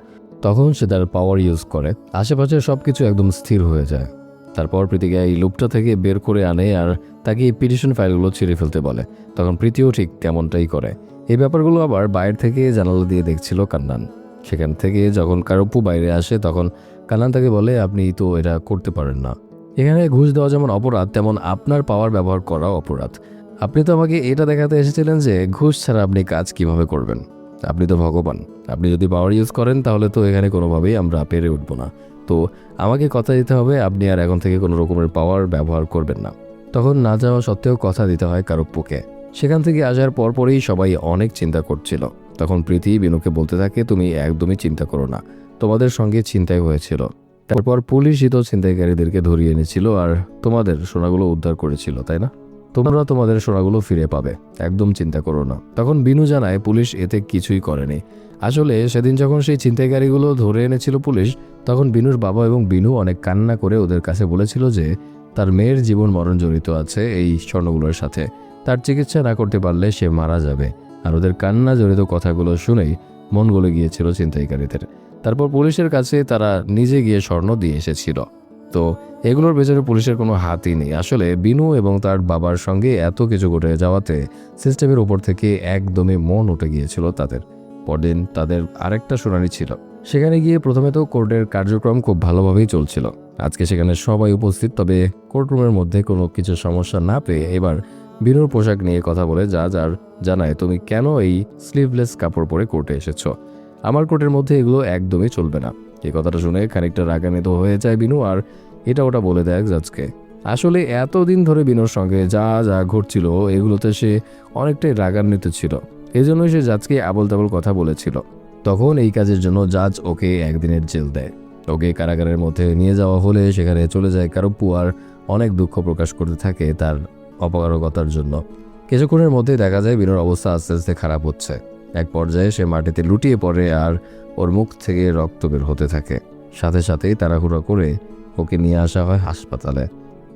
Speaker 1: তখন সে তার পাওয়ার ইউজ করে, আশেপাশে সবকিছু একদম স্থির হয়ে যায়। তারপর প্রীতিকে এই লুপটা থেকে বের করে আনে আর তাকে এই পিটিশন ফাইলগুলো ছিঁড়ে ফেলতে বলে। তখন প্রীতিও ঠিক তেমনটাই করে। এই ব্যাপারগুলো আবার বাইরে থেকে জানালা দিয়ে দেখছিল কান্নান। সেখান থেকে যখন কারপ্পু বাইরে আসে তখন কান্নান তাকে বলে, আপনি তো এটা করতে পারেন না। এখানে ঘুষ দেওয়া যেমন অপরাধ, তেমন আপনার পাওয়ার ব্যবহার করাও অপরাধ। আপনি তো আমাকে এটা দেখাতে এসেছিলেন যে ঘুষ ছাড়া আপনি কাজ কিভাবে করবেন। আপনি তো ভগবান। আপনি যদি পাওয়ার ইউজ করেন তাহলে তো এখানে কোনোভাবেই আমরা পেরে উঠব না। তো আমাকে কথা দিতে হবে আপনি আর এখন থেকে কোনো রকমের পাওয়ার ব্যবহার করবেন না। তখন না যাওয়া সত্ত্বেও কথা দিতে হয় কারপ্পুকে। সেখান থেকে আসার পরপরই সবাই অনেক চিন্তা করছিল। তখন প্রীতি বিনুকে বলতে থাকে, তুমি একদমই চিন্তা করো না, তোমাদের সঙ্গে ছিনতাই হয়েছিল। তারপর পুলিশই তো ছিনতাইকারীদেরকে ধরিয়ে এনেছিল আর তোমাদের সোনাগুলো উদ্ধার করেছিল, তাই না? তোমরা তোমাদের সোনাগুলো ফিরে পাবে, একদম চিন্তা করো না। তখন বিনু জানায় পুলিশ এতে কিছুই করেনি। আসলে সেদিন যখন সেই ছিনতাইকারীগুলো ধরে এনেছিল পুলিশ, তখন বিনুর বাবা এবং বিনু অনেক কান্না করে ওদের কাছে বলেছিল যে তার মেয়ের জীবন মরণ জড়িত আছে এই স্বর্ণগুলোর সাথে। তার চিকিৎসা না করতে পারলে সে মারা যাবে। আর ওদের কান্না জড়িত কথাগুলো শুনেই মন গলে গিয়েছিল ছিনতাইকারীদের। তারপর পুলিশের কাছে তারা নিজে গিয়ে স্বর্ণ দিয়ে এসেছিল। তো এগুলোর পেছনে পুলিশের কোনো হাতই নেই। আসলে বিনু এবং তার বাবার সঙ্গে এত কিছু ঘটে যাওয়াতে সিস্টেমের উপর থেকে একদমই মন উঠে গিয়েছিল তাদের। পরদিন তাদের আরেকটা শুনানি ছিল। সেখানে গিয়ে প্রথমে তো কোর্টের কার্যক্রম খুব ভালোভাবেই চলছিল। আজকে সেখানে সবাই উপস্থিত, তবে কোর্টরুমের মধ্যে কোনো কিছু সমস্যা না পেয়ে এবার বিনুর পোশাক নিয়ে কথা বলে জাজ আর জানায়, তুমি কেন এই স্লিভলেস কাপড় পরে কোর্টে এসেছো? আমার কোর্টের মধ্যে এগুলো একদমই চলবে না। এই কথাটা শুনে খানিকটা রাগান্বিত হয়ে যায় বিনু আর এটা ওটা বলে দেয় জাজকে। আসলে এতদিন ধরে বিনুর সঙ্গে যা যা ঘটছিল এগুলোতে সে অনেকটাই রাগান্বিত ছিল। এই জন্যই সে জাজকে আবল তাবল কথা বলেছিল। তখন এই কাজের জন্য জাজ ওকে একদিনের জেল দেয়। ওকে কারাগারের মধ্যে নিয়ে যাওয়া হলে সেখানে চলে যায় কারপ্পু আর অনেক দুঃখ প্রকাশ করতে থাকে তার অপারগতার জন্য। কিছুক্ষণের মধ্যেই দেখা যায় বিনুর অবস্থা আস্তে আস্তে খারাপ হচ্ছে। এক পর্যায়ে সে মাটিতে লুটিয়ে পড়ে আর ওর মুখ থেকে রক্ত বের হতে থাকে। সাথে সাথেই তাড়াহুড়ো করে ওকে নিয়ে আসা হয় হাসপাতালে।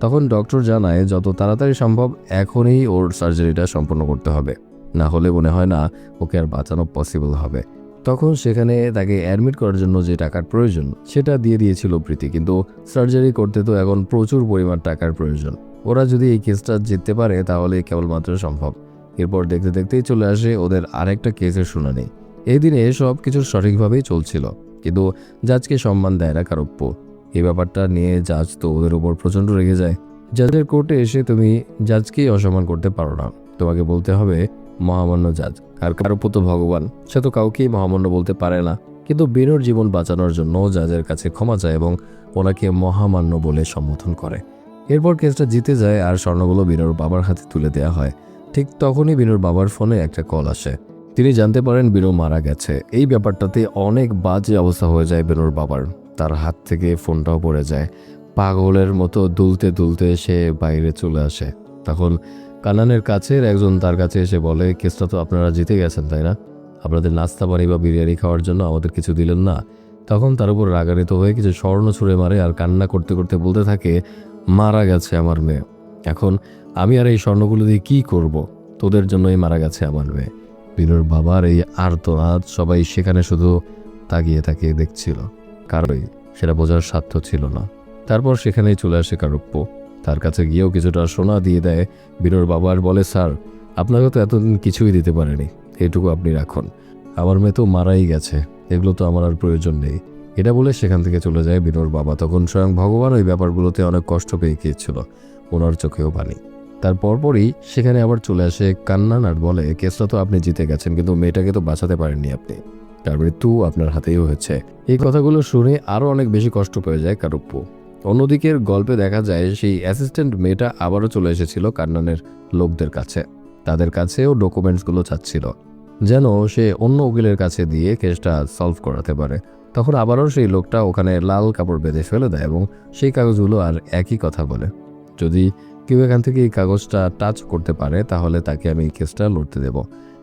Speaker 1: তখন ডক্টর জানায় যত তাড়াতাড়ি সম্ভব এখনই ওর সার্জারিটা সম্পন্ন করতে হবে, না হলে মনে হয় না ওকে আর বাঁচানো পসিবল হবে। তখন সেখানে তাকে অ্যাডমিট করার জন্য যে টাকার প্রয়োজন সেটা দিয়ে দিয়েছিল প্রীতি, কিন্তু সার্জারি করতে তো এখন প্রচুর পরিমাণ টাকার প্রয়োজন। ওরা যদি এই কেসটা জিততে পারে তাহলে কেবলমাত্র সম্ভব। এরপর দেখতে দেখতেই চলে আসে ওদের আরেকটা কেসের শুনানি। এই দিনে সব কিছু সঠিকভাবেই চলছিল, কিন্তু জাজকে সম্মান দেয় না কারপ্পু। এই ব্যাপারটা নিয়ে জাজ তো ওদের উপর প্রচণ্ড রেগে যায়। জাজের কোর্টে এসে তুমি জাজকেই অসম্মান করতে পারো না, তোমাকে বলতে হবে মহামান্য জাজ। আর কারপ্পু তো ভগবান, সে তো কাউকেই মহামান্য বলতে পারে না। কিন্তু বিনুর জীবন বাঁচানোর জন্য জাজের কাছে ক্ষমা চায় এবং ওনাকে মহামান্য বলে সম্বোধন করে। এরপর কেসটা জিতে যায় আর স্বর্ণগুলো বিনুর বাবার হাতে তুলে দেওয়া হয়। ঠিক তখনই বিনুর বাবার ফোনে একটা কল আসে। তিনি জানতে পারেন বিনু মারা গেছে। এই ব্যাপারটাতে অনেক বাজে অবস্থা হয়ে যায় বিনুর বাবার। তার হাত থেকে ফোনটাও পড়ে যায়। পাগলের মতো দুলতে দুলতে সে বাইরে চলে আসে। তখন কান্নানের কাছের একজন তার কাছে এসে বলে, কেসটা তো আপনারা জিতে গেছেন তাই না? আপনাদের নাস্তা পানি বা বিরিয়ানি খাওয়ার জন্য আমাদের কিছু দিলেন না। তখন তার উপর রাগান্বিত হয়ে কিছু স্বর্ণ ছুঁড়ে মারে আর কান্না করতে করতে বলতে থাকে, মারা গেছে আমার মেয়ে, এখন আমি আর এই স্বর্ণগুলো দিয়ে কী করব? তোদের জন্যই মারা গেছে আমার মেয়ে। বিনুর বাবার এই আর্তনাদ সবাই সেখানে শুধু তাকিয়ে তাকিয়ে দেখছিল, কারোই সেটা বোঝার সাধ্য ছিল না। তারপর সেখানেই চলে আসে কারপ্পু। তার কাছে গিয়েও কিছুটা সোনা দিয়ে দেয় বিনুর বাবার, বলে, স্যার আপনাকে তো এতদিন কিছুই দিতে পারেনি, এইটুকু আপনি রাখুন। আমার মেয়ে তো মারাই গেছে, এগুলো তো আমার আর প্রয়োজন নেই। এটা বলে সেখান থেকে চলে যায় বিনুর বাবা। তখন স্বয়ং ভগবান ওই ব্যাপারগুলোতে অনেক কষ্ট পেয়ে গিয়েছিল, ওনার চোখেও পানি। তার পরপরই সেখানে আবার চলে আসে কান্নান আর বলে, কেসটা তো আপনি জিতে গেছেন, কিন্তু মেয়েটাকে তো বাঁচাতে পারেননি আপনি, তার মৃত্যু আপনার হাতেই হয়েছে। এই কথাগুলো শুনে আরও অনেক বেশি কষ্ট পেয়ে যায় কারপ্পু। অন্যদিকের গল্পে দেখা যায় সেই অ্যাসিস্ট্যান্ট মেয়েটা আবারও চলে এসেছিল কান্নানের লোকদের কাছে। তাদের কাছেও ডকুমেন্টসগুলো চাচ্ছিল, যেন সে অন্য উকিলের কাছে দিয়ে কেসটা সলভ করাতে পারে। তখন আবারও সেই লোকটা ওখানে লাল কাপড় বেঁধে ফেলে দেয় এবং সেই কাগজগুলো আর একই কথা বলে, যদি কেউ এখান থেকে এই কাগজটা টাচ করতে পারে তাহলে তাকে আমি এই কেসটা লড়তে দেব।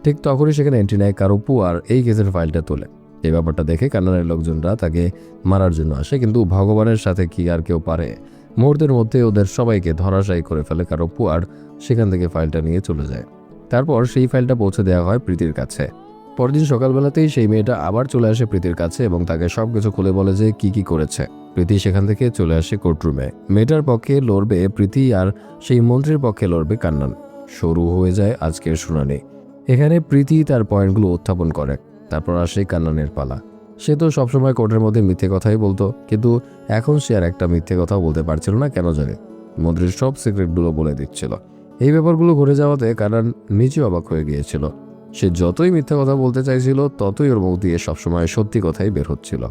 Speaker 1: ঠিক তখনই সেখানে এন্ট্রি নেয় কারপ্পু আর এই কেসের ফাইলটা তোলে। এই ব্যাপারটা দেখে কান্নানের লোকজনরা তাকে মারার জন্য আসে, কিন্তু ভগবানের সাথে কি আর কেউ পারে? মুহূর্তের মধ্যে ওদের সবাইকে ধরাশায়ী করে ফেলে কারপ্পু আর সেখান থেকে ফাইলটা নিয়ে চলে যায়। তারপর সেই ফাইলটা পৌঁছে দেওয়া হয় প্রীতির কাছে। পরদিন সকালবেলাতেই সেই মেয়েটা আবার চলে আসে প্রীতির কাছে এবং তাকে সবকিছু খুলে বলে যে কি করেছে। প্রীতি সেখান থেকে চলে আসে কোর্টরুমে। মেয়েটার পক্ষে লড়বে প্রীতি আর সেই মন্ত্রীর পক্ষে লড়বে কান্নান। শুরু হয়ে যায় আজকের শুনানি। এখানে প্রীতি তার পয়েন্টগুলো উত্থাপন করে, তারপর আসে কান্নানের পালা। সে তো সবসময় কোর্টের মধ্যে মিথ্যে কথাই বলতো, কিন্তু এখন সে আর একটা মিথ্যে কথাও বলতে পারছিল না, কেন জানে। মন্ত্রীর সব সিক্রেটগুলো বলে দিচ্ছিল। এই ব্যাপারগুলো ঘটে যাওয়াতে কান্নান নিজে অবাক হয়ে গিয়েছিল। সে যতই মিথ্যা কথা বলতে চাইছিল ততই ওর মুখ দিয়ে সবসময় সত্যি কথাই বের হচ্ছিল।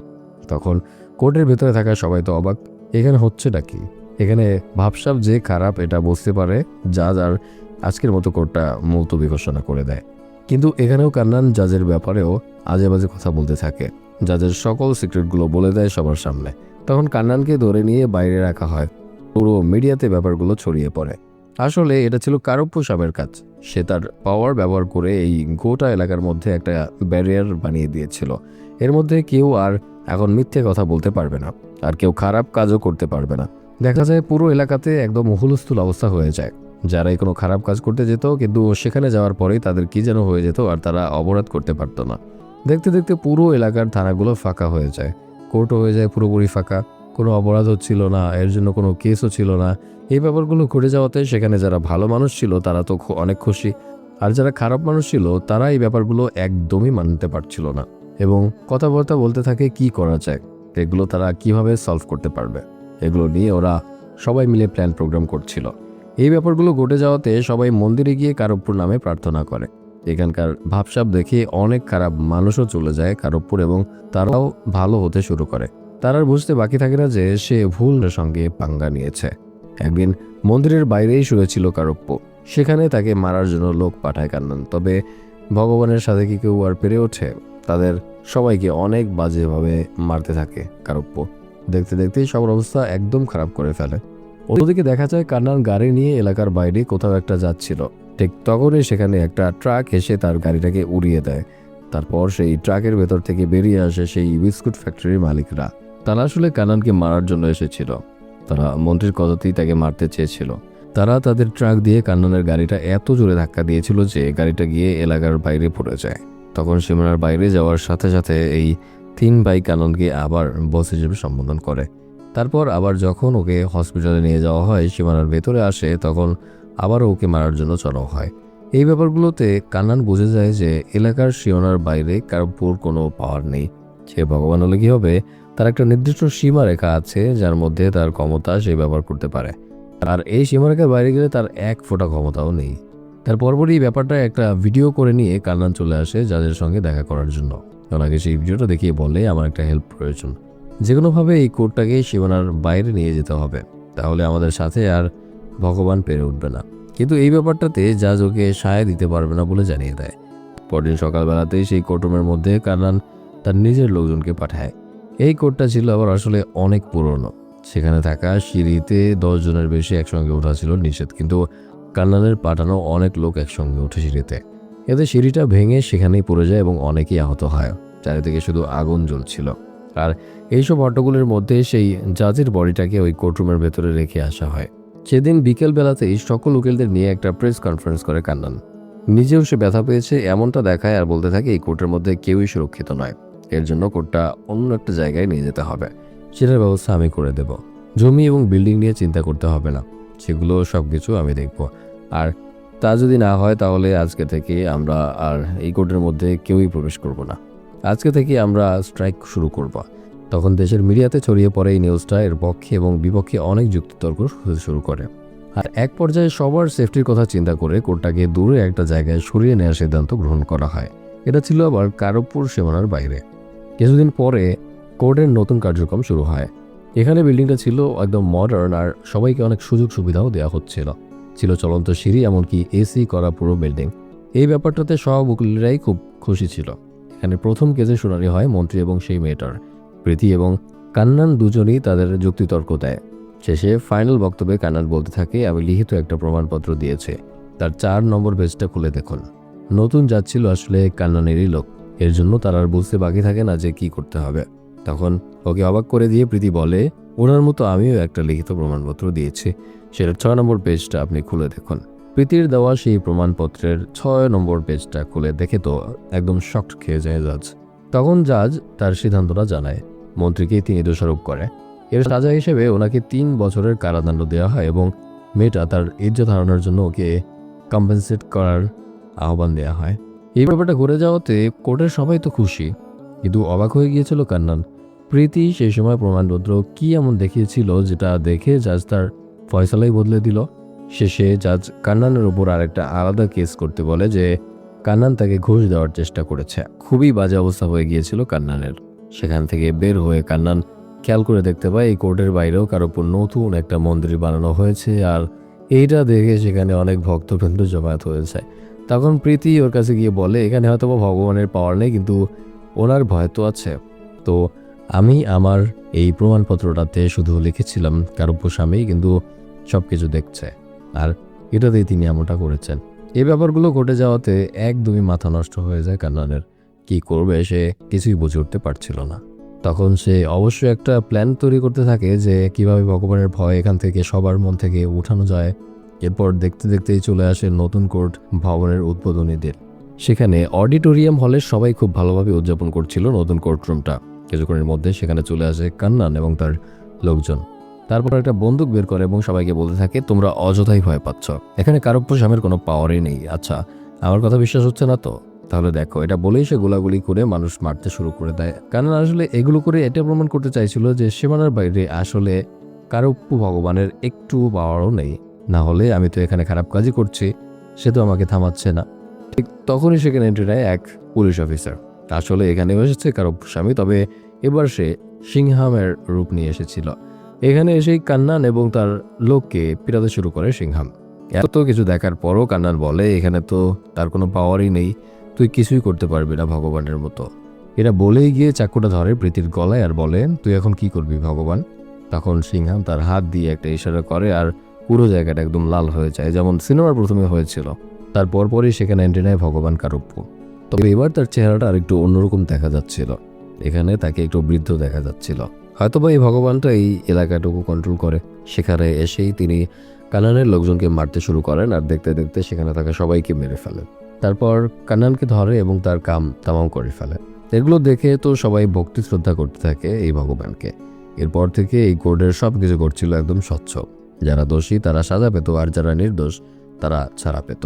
Speaker 1: তখন কোর্টের ভেতরে থাকা সবাই তো অবাক, এখানে হচ্ছেটা কি। এখানে ভাবসাব যে খারাপ এটা বুঝতে পারে জাজ, আর আজকের মতো কোর্টটা মুলতবি ঘোষণা করে দেয়। কিন্তু এখানেও কান্নান জাজের ব্যাপারেও আজে বাজে কথা বলতে থাকে। জাজের সকল সিক্রেটগুলো বলে দেয় সবার সামনে। তখন কান্নানকে ধরে নিয়ে বাইরে রাখা হয়। পুরো মিডিয়াতে ব্যাপারগুলো ছড়িয়ে পড়ে। আসলে এটা ছিল কারপ্পু সাহেবের কাজ। সে তার পাওয়ার ব্যবহার করে এই গোটা এলাকার মধ্যে একটা ব্যারিয়ার বানিয়ে দিয়েছিল। এর মধ্যে কেউ আর এখন মিথ্যে কথা বলতে পারবে না, আর কেউ খারাপ কাজও করতে পারবে না। দেখা যায় পুরো এলাকাতে একদম হুলস্থুল অবস্থা হয়ে যায়। যারাই কোনো খারাপ কাজ করতে যেত, কিন্তু সেখানে যাওয়ার পরেই তাদের কি যেন হয়ে যেত, আর তারা অপরাধ করতে পারতো না। দেখতে দেখতে পুরো এলাকার থানাগুলো ফাঁকা হয়ে যায়, কোর্টও হয়ে যায় পুরোপুরি ফাঁকা। কোনো অপরাধ হচ্ছিল না, এর জন্য কোনো কেসও ছিল না। এই ব্যাপারগুলো ঘটে যাওয়াতে সেখানে যারা ভালো মানুষ ছিল তারা তো অনেক খুশি, আর যারা খারাপ মানুষ ছিল তারা এই ব্যাপারগুলো একদমই মানতে পারছিল না এবং কথাবার্তা বলতে থাকে কি করা যায়, এগুলো তারা কিভাবে সলভ করতে পারবে। এগুলো নিয়ে ওরা সবাই মিলে প্ল্যান প্রোগ্রাম করছিল। এই ব্যাপারগুলো ঘটে যাওয়াতে সবাই মন্দিরে গিয়ে কারপ্পুর নামে প্রার্থনা করে। এখানকার ভাবসাব দেখে অনেক খারাপ মানুষও চলে যায় কারপ্পুর এবং তারাও ভালো হতে শুরু করে। তার আর বুঝতে বাকি থাকে না যে সে ভুলের সঙ্গে পাঙ্গা নিয়েছে। একদিন মন্দিরের বাইরেই শুয়েছিল কারপ্পু। সেখানে তাকে মারার জন্য লোক পাঠায় কান্নান। তবে ভগবানের সাথে কি কেউ আর পেরে ওঠে? তাদের সবাইকে অনেক বাজেভাবে মারতে থাকে কারপ্পু। দেখতে দেখতেই সবার অবস্থা একদম খারাপ করে ফেলে। ওদিকে দেখা যায় কান্নান গাড়ি নিয়ে এলাকার বাইরে কোথাও একটা যাচ্ছিল। ঠিক তখনই সেখানে একটা ট্রাক এসে তার গাড়িটাকে উড়িয়ে দেয়। তারপর সেই ট্রাকের ভেতর থেকে বেরিয়ে আসে সেই বিস্কুট ফ্যাক্টরির মালিকরা। তারা আসলে কান্নানকে মারার জন্য এসেছিল। তারা মন্ত্রীর কথাতেই তাকে মারতে চেয়েছিল। তারা তাদের ট্রাক দিয়ে কান্নানের গাড়িটা এত জোরে ধাক্কা দিয়েছিল যে গাড়িটা গিয়ে এলাকার বাইরে পড়ে যায়। তখন সীমানার বাইরে যাওয়ার সাথে সাথে এই 3 ভাই কান্নানকে আবার বস হিসেবে সম্বোধন করে। তারপর আবার যখন ওকে হসপিটালে নিয়ে যাওয়া হয়, সীমানার ভেতরে আসে, তখন আবারও ওকে মারার জন্য চড়াও হয়। এই ব্যাপারগুলোতে কান্নান বুঝে যায় যে এলাকার সীমানার বাইরে কারপুর কোনো পাওয়ার নেই। সে ভগবান হলে কি হবে, তার একটা নির্দিষ্ট সীমারেখা আছে যার মধ্যে তার ক্ষমতা সে ব্যবহার করতে পারে। আর এই সীমারেখার বাইরে গেলে তার এক ফোঁটা ক্ষমতাও নেই। তার পরপরই ব্যাপারটা একটা ভিডিও করে নিয়ে কান্নান চলে আসে জাজের সঙ্গে দেখা করার জন্য। ওনাকে সেই ভিডিওটা দেখিয়ে বলে আমার একটা হেল্প প্রয়োজন, যে কোনোভাবে এই কোর্টটাকে সীমানার বাইরে নিয়ে যেতে হবে, তাহলে আমাদের সাথে আর ভগবান পেরে উঠবে না। কিন্তু এই ব্যাপারটাতে জাজ ওকে সায় দিতে পারবে না বলে জানিয়ে দেয়। পরদিন সকালবেলাতেই সেই কোর্টরুমের মধ্যে কান্নান তার নিজের লোকজনকে পাঠায়। এই কোর্টটা ছিল আবার আসলে অনেক পুরনো। সেখানে থাকা সিঁড়িতে 10 জনের বেশি একসঙ্গে ওঠা ছিল নিষেধ, কিন্তু কান্নানের পাঠানো অনেক লোক একসঙ্গে ওঠে সিঁড়িতে। এতে সিঁড়িটা ভেঙে সেখানেই পড়ে যায় এবং অনেকেই আহত হয়। চারিদিকে শুধু আগুন জ্বলছিল। আর এইসব হট্টগোলের মধ্যে সেই জাজের বডিটাকে ওই কোর্টরুমের ভেতরে রেখে আসা হয়। সেদিন বিকেল বেলাতেই সকল উকিলদের নিয়ে একটা প্রেস কনফারেন্স করে কান্নান। নিজেও সে ব্যথা পেয়েছে এমনটা দেখায় আর বলতে থাকে এই কোর্টের মধ্যে কেউই সুরক্ষিত নয়। এর জন্য কোর্টটা অন্য একটা জায়গায় নিয়ে যেতে হবে, সেটার ব্যবস্থা আমি করে দেব। জমি এবং বিল্ডিং নিয়ে চিন্তা করতে হবে না, সেগুলো সবকিছু আমি দেখব। আর তা যদি না হয় তাহলে আজকে থেকে আমরা আর এই কোর্টের মধ্যে কেউই প্রবেশ করব না। আজকে থেকে আমরা স্ট্রাইক শুরু করব। তখন দেশের মিডিয়াতে ছড়িয়ে পড়ে এই নিউজটা। এর পক্ষে এবং বিপক্ষে অনেক যুক্তিতর্ক হতে শুরু করে। আর এক পর্যায়ে সবার সেফটির কথা চিন্তা করে কোর্টটাকে দূরে একটা জায়গায় সরিয়ে নেওয়ার সিদ্ধান্ত গ্রহণ করা হয়। এটা ছিল আবার কারপ্পুর সীমানার বাইরে। কিছুদিন পরে কোর্টের নতুন কার্যক্রম শুরু হয়। এখানে বিল্ডিংটা ছিল একদম মডার্ন, আর সবাইকে অনেক সুযোগ সুবিধাও দেওয়া হচ্ছিল। ছিল চলন্ত সিঁড়ি, এমনকি এসি করা পুরো বিল্ডিং। এই ব্যাপারটাতে সব উকিলরাই খুব খুশি ছিল। এখানে প্রথম কেসে শুনানি হয় মন্ত্রী এবং সেই মেয়েটার। প্রীতি এবং কান্নান দুজনই তাদের যুক্তিতর্ক দেয়। শেষে ফাইনাল বক্তব্যে কান্নান বলতে থাকে, আমি লিখিত একটা প্রমাণপত্র দিয়েছে। তার 4 নম্বর পেজটা খুলে দেখুন। নতুন যাচ্ছিল আসলে কান্নানেরই লোক। এর জন্য তার আর বুঝতে বাকি থাকে না যে কি করতে হবে। তখন ওকে অবাক করে দিয়ে প্রীতি বলে, ওনার মতো আমিও একটা লিখিত প্রমাণপত্র দিয়েছি, সেটার 6 নম্বর পেজটা আপনি খুলে দেখুন। প্রীতির দেওয়া সেই প্রমাণপত্রের 6 নম্বর পেজটা খুলে দেখে তো একদম শকড খেয়ে যায় জাজ। তখন জাজ তার সিদ্ধান্তটা জানায়, মন্ত্রীকেই তিনি দোষারোপ করে। এর সাজা হিসেবে ওনাকে 3 বছরের কারাদণ্ড দেওয়া হয় এবং মেয়েটা তার ইজ্জত হারানোর জন্য ওকে কম্পেনসেট করার আহ্বান দেওয়া হয়। এই ব্যাপারটা ঘুরে যাওয়াতে কোর্টের সবাই তো খুশি, কিন্তু অবাক হয়ে গিয়েছিল কান্নান। প্রীতি সেই সময় প্রমাণপত্র কি এমন দেখিয়েছিল যেটা দেখে জাজ তার ফয়সালাই বদলে দিল। শেষে জাজ কান্নানের উপর আরেকটা আলাদা কেস করতে বলে যে কান্নান তাকে ঘুষ দেওয়ার চেষ্টা করেছে। খুবই বাজে অবস্থা হয়ে গিয়েছিল কান্নানের। সেখান থেকে বের হয়ে কান্নান খেয়াল করে দেখতে পায় এই কোর্টের বাইরেও কারো উপর নতুন একটা মন্দির বানানো হয়েছে, আর এইটা দেখে সেখানে অনেক ভক্তবৃন্দ জমায়েত হয়েছে। তখন প্রীতি ওর কাছে গিয়ে বলে, এখানে হয়তো ভগবানের পাওয়ার নেই, কিন্তু ওনার ভয় তো আছে। তো আমি আমার এই প্রমাণপত্রটাতে শুধু লিখেছিলাম কারব্য স্বামী কিন্তু সব কিছু দেখছে, আর এটাতেই তিনি এমনটা করেছেন। এই ব্যাপারগুলো ঘটে যাওয়াতে একদমই মাথা নষ্ট হয়ে যায় কান্নানের। কি করবে সে কিছুই বুঝে উঠতে পারছিল না। তখন সে অবশ্যই একটা প্ল্যান তৈরি করতে থাকে যে কিভাবে ভগবানের ভয় এখান থেকে সবার মন থেকে উঠানো যায়। এরপর দেখতে দেখতেই চলে আসে নতুন কোর্ট ভবনের উদ্বোধনী দিন। সেখানে অডিটোরিয়াম হলে সবাই খুব ভালোভাবে উদযাপন করছিল নতুন কোর্টরুমটা। কিছুক্ষণের মধ্যে সেখানে চলে আসে কান্নান এবং তার লোকজন। তারপর একটা বন্দুক বের করে এবং সবাইকে বলতে থাকে, তোমরা অযথাই ভয় পাচ্ছ, এখানে কারব্য স্বামীর কোনো পাওয়ারই নেই। আচ্ছা, আমার কথা বিশ্বাস হচ্ছে না তো? তাহলে দেখো। এটা বলেই সে গোলাগুলি করে মানুষ মারতে শুরু করে দেয়। কান্নান আসলে এগুলো করে এটা প্রমাণ করতে চাইছিল যে সীমানার বাইরে আসলে কারব্য ভগবানের একটু পাওয়ারও নেই। না হলে আমি তো এখানে খারাপ কাজই করছি, সে তো আমাকে থামাচ্ছে না। ঠিক তখনই সেখানে এন্ট্রি নেয় এক পুলিশ অফিসার। আসলে এখানে এসেছে কারব্য স্বামী, তবে এবার সে সিংহামের রূপ নিয়ে এসেছিল। এখানে এসেই কান্নান এবং তার লোককে পিটাতে শুরু করে সিংহাম। এত কিছু দেখার পরও কান্নান বলে, এখানে তো তার কোনো পাওয়ারই নেই, তুই কিছুই করতে পারবি না ভগবানের মতো। এটা বলেই গিয়ে চাকুটা ধরে প্রীতির গলায় আর বলে, তুই এখন কি করবি ভগবান? তখন সিংহাম তার হাত দিয়ে একটা ইশারা করে আর পুরো জায়গাটা একদম লাল হয়ে যায়, যেমন সিনেমার প্রথমে হয়েছিল। তার পরপরই সেখানে এন্ট্রি নেয় ভগবান কারব্য। তবে এবার তার চেহারাটা আর একটু অন্যরকম দেখা যাচ্ছিল। এখানে তাকে একটু বৃদ্ধ দেখা যাচ্ছিল। হয়তোবা এই ভগবানটা এই এলাকাটুকু কন্ট্রোল করে। সেখানে এসেই তিনি কান্নানের লোকজনকে মারতে শুরু করেন আর দেখতে দেখতে সেখানে থাকা সবাইকে মেরে ফেলেন। তারপর কান্নানকে ধরে এবং তার কাম তামাম করে ফেলে। এগুলো দেখে তো সবাই ভক্তি শ্রদ্ধা করতে থাকে এই ভগবানকে। এরপর থেকে এই কোর্টের সব কিছু করছিল একদম স্বচ্ছ। যারা দোষী তারা সাজা পেত, আর যারা নির্দোষ তারা ছাড়া পেত।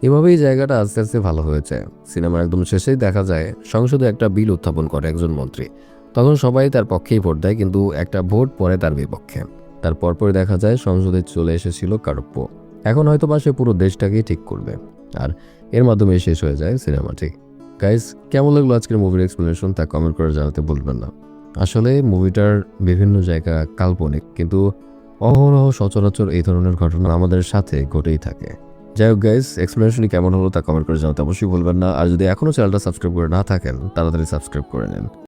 Speaker 1: এভাবেই জায়গাটা আস্তে আস্তে ভালো হয়েছে। সিনেমার একদম শেষেই দেখা যায় সংসদে একটা বিল উত্থাপন করে একজন মন্ত্রী। তখন সবাই তার পক্ষেই ভোট দেয়, কিন্তু একটা ভোট পড়ে তার বিপক্ষে। তার পরপরই দেখা যায় সংসদে চলে এসেছিল কারব্য। এখন হয়তো বা সে পুরো দেশটাকেই ঠিক করবে, আর এর মাধ্যমে শেষ হয়ে যায় সিনেমাটি। গাইস, কেমন লাগলো আজকের মুভির এক্সপ্লেনেশন তা কমেন্ট করে জানাতে ভুলবেন না। আসলে মুভিটার বিভিন্ন জায়গা কাল্পনিক, কিন্তু অহরহ সচরাচর এই ধরনের ঘটনা আমাদের সাথে ঘটেই থাকে। যাই হোক গাইস, এক্সপ্লেনেশনটি কেমন হলো তা কমেন্ট করে জানাতে অবশ্যই ভুলবেন না। আর যদি এখনও চ্যানেলটা সাবস্ক্রাইব করে না থাকেন তাড়াতাড়ি সাবস্ক্রাইব করে নিন।